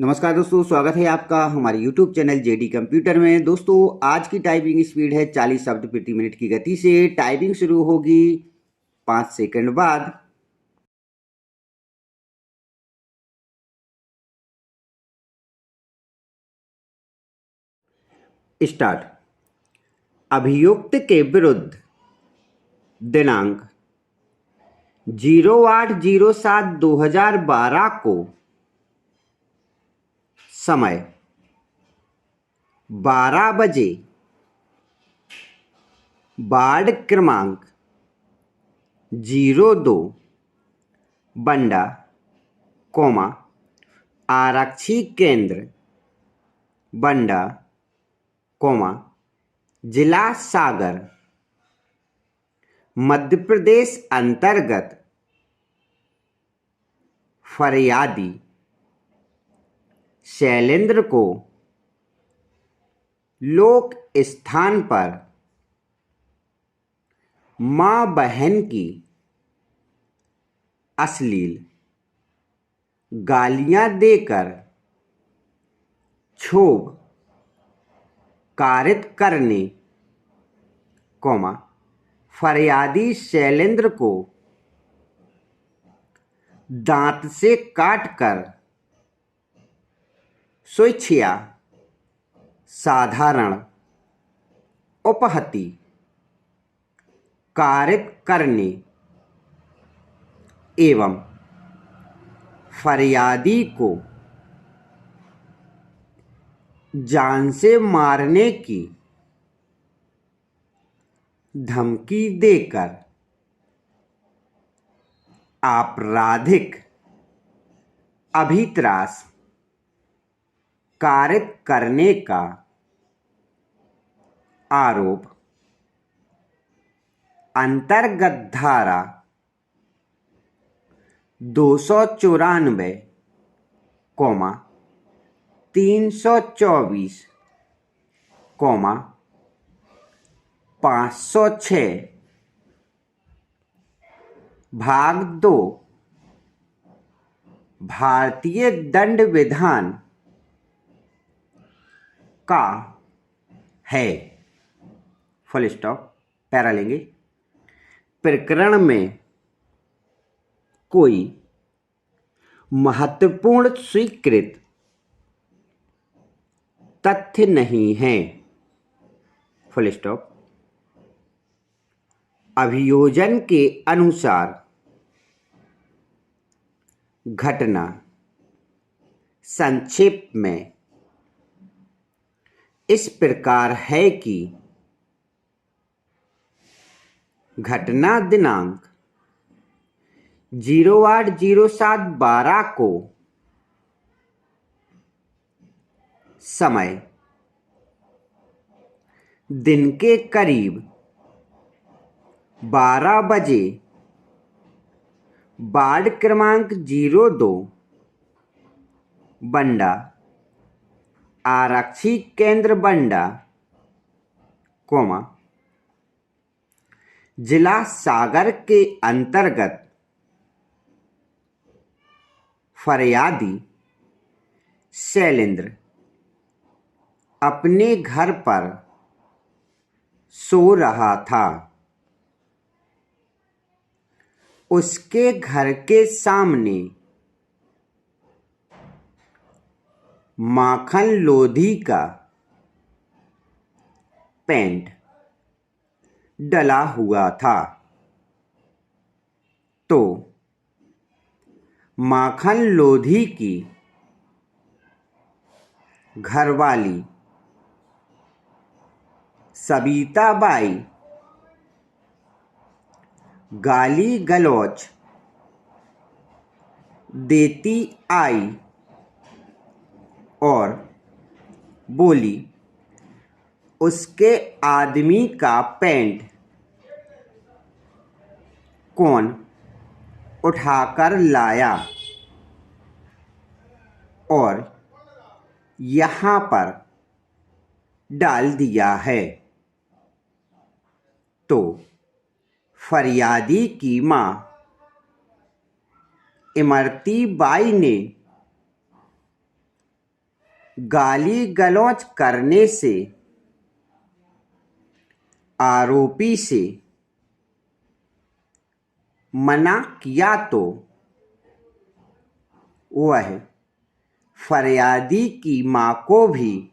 नमस्कार दोस्तों, स्वागत है आपका हमारे YouTube चैनल जेडी कंप्यूटर में। दोस्तों, आज की टाइपिंग स्पीड है 40 शब्द प्रति मिनट की गति से। टाइपिंग शुरू होगी 5 सेकंड बाद। स्टार्ट। अभियुक्त के विरुद्ध दिनांक 08/07/2012 को समय 12 बजे, वार्ड क्रमांक 02 बंडा, आरक्षी केंद्र बंडा, जिला सागर, मध्य प्रदेश अंतर्गत फरियादी शैलेंद्र को लोक स्थान पर मां बहन की अश्लील गालियां देकर क्षोभ कारित करने, फरियादी शैलेंद्र को दांत से काटकर स्वेच्छया साधारण उपहति कारित करने एवं फरियादी को जान से मारने की धमकी देकर आपराधिक अभित्रास कारित करने का आरोप अंतर्गत धारा 294, 324, 506 भाग 2 भारतीय दंड विधान का है। फुल स्टॉप, पैरा लेंगे। प्रकरण में कोई महत्वपूर्ण स्वीकृत तथ्य नहीं है। Full stop. अभियोजन के अनुसार घटना संक्षेप में इस प्रकार है कि घटना दिनांक 08/07/12 को समय दिन के करीब 12 बजे, वार्ड क्रमांक 02 बंडा, आरक्षी केंद्र बंडा, जिला सागर के अंतर्गत फरियादी शैलेंद्र अपने घर पर सो रहा था। उसके घर के सामने माखन लोधी का पेंट डला हुआ था, तो माखन लोधी की घरवाली सविता बाई गाली गलौज देती आई और बोली, उसके आदमी का पेंट कौन उठाकर लाया और यहाँ पर डाल दिया है। तो फरियादी की मां इमरती बाई ने गाली गलौज करने से आरोपी से मना किया तो वह फरियादी की मां को भी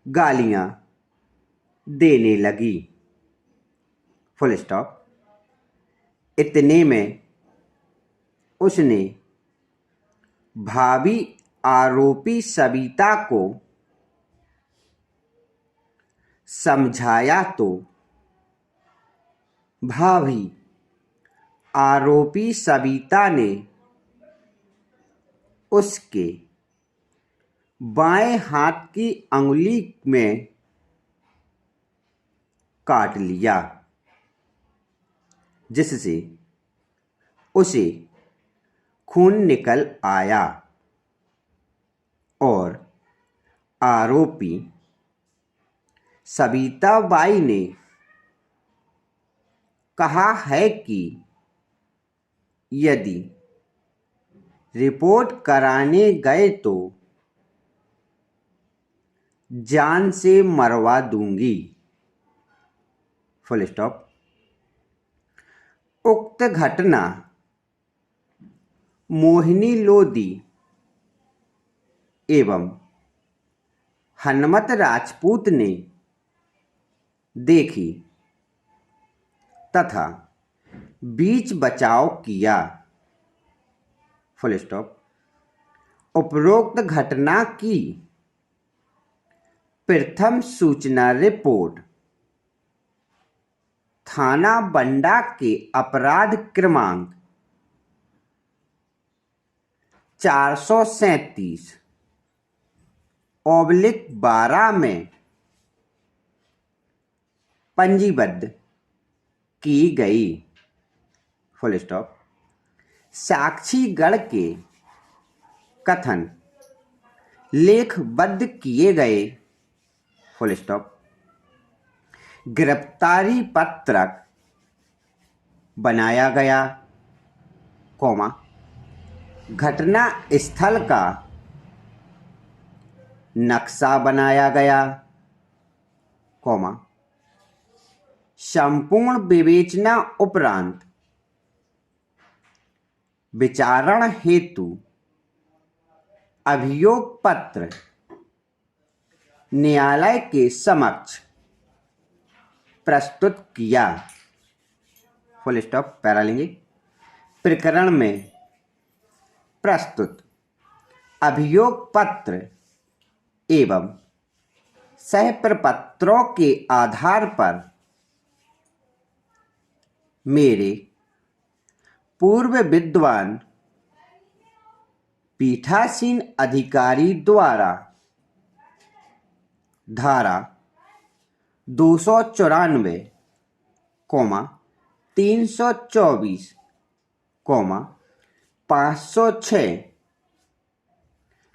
गालियां देने लगी। Full stop. इतने में उसने भाभी आरोपी सविता को समझाया तो भाभी आरोपी सविता ने उसके बाएं हाथ की अंगुली में काट लिया, जिससे उसे खून निकल आया और आरोपी सविता बाई ने कहा है कि यदि रिपोर्ट कराने गए तो जान से मरवा दूंगी। Full stop. उक्त घटना मोहिनी लोधी एवं हनुमत राजपूत ने देखी तथा बीच बचाव किया। Full stop. उपरोक्त घटना की प्रथम सूचना रिपोर्ट थाना बंडा के अपराध क्रमांक 437/12 में पंजीबद्ध की गई। Full stop. साक्षीगण के कथन लेखबद्ध किए गए। Full stop. गिरफ्तारी पत्रक बनाया गया, कॉमा, घटना स्थल का नक्शा बनाया गया, कॉमा, संपूर्ण विवेचना उपरांत विचारण हेतु अभियोग पत्र न्यायालय के समक्ष प्रस्तुत किया। Full stop. पैरा लेंगे। प्रकरण में प्रस्तुत अभियोग पत्र एवं सह प्रपत्रों के आधार पर मेरे पूर्व विद्वान पीठासीन अधिकारी द्वारा धारा 294, 324, 506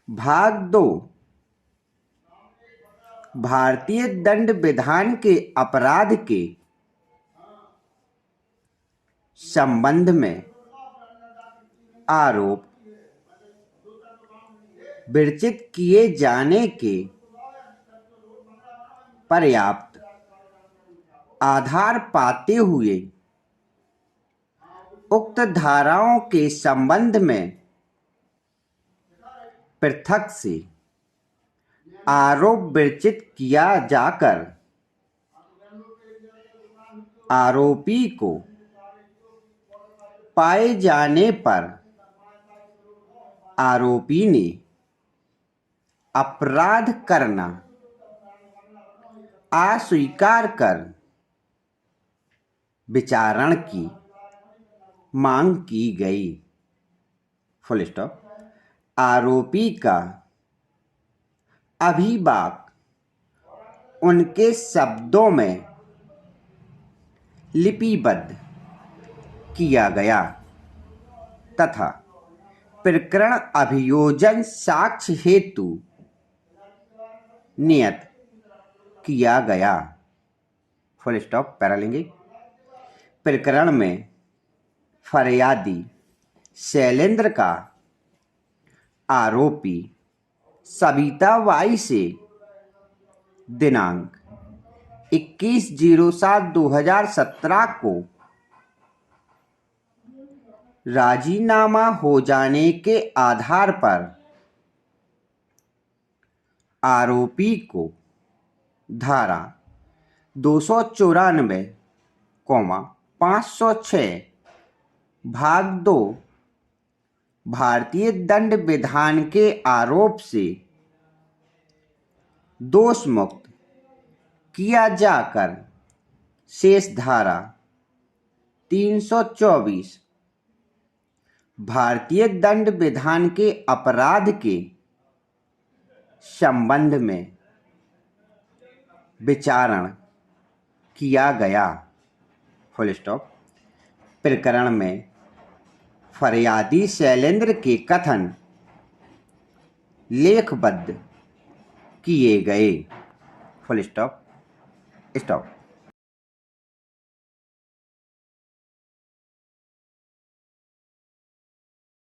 भाग 2 भारतीय दंड विधान के अपराध के संबंध में आरोप विरचित किए जाने के पर्याप्त आधार पाते हुए उक्त धाराओं के संबंध में पृथक से आरोप विरचित किया जाकर आरोपी को पाए जाने पर आरोपी ने अपराध करना अस्वीकार कर विचारण की मांग की गई। Full stop. आरोपी का अभिभाषण उनके शब्दों में लिपिबद्ध किया गया तथा प्रकरण अभियोजन साक्ष्य हेतु नियत किया गया। Full stop. पैरा लेंगे। प्रकरण में फरियादी शैलेंद्र का आरोपी सविता बाई से दिनांक 21/07/2017 को राजीनामा हो जाने के आधार पर आरोपी को धारा 294, 506 भाग 2 भारतीय दंड विधान के आरोप से दोष मुक्त किया जाकर शेष धारा 324 भारतीय दंड विधान के अपराध के संबंध में विचारण किया गया। Full stop. प्रकरण में फरियादी शैलेंद्र के कथन लेखबद्ध किए गए। Full stop.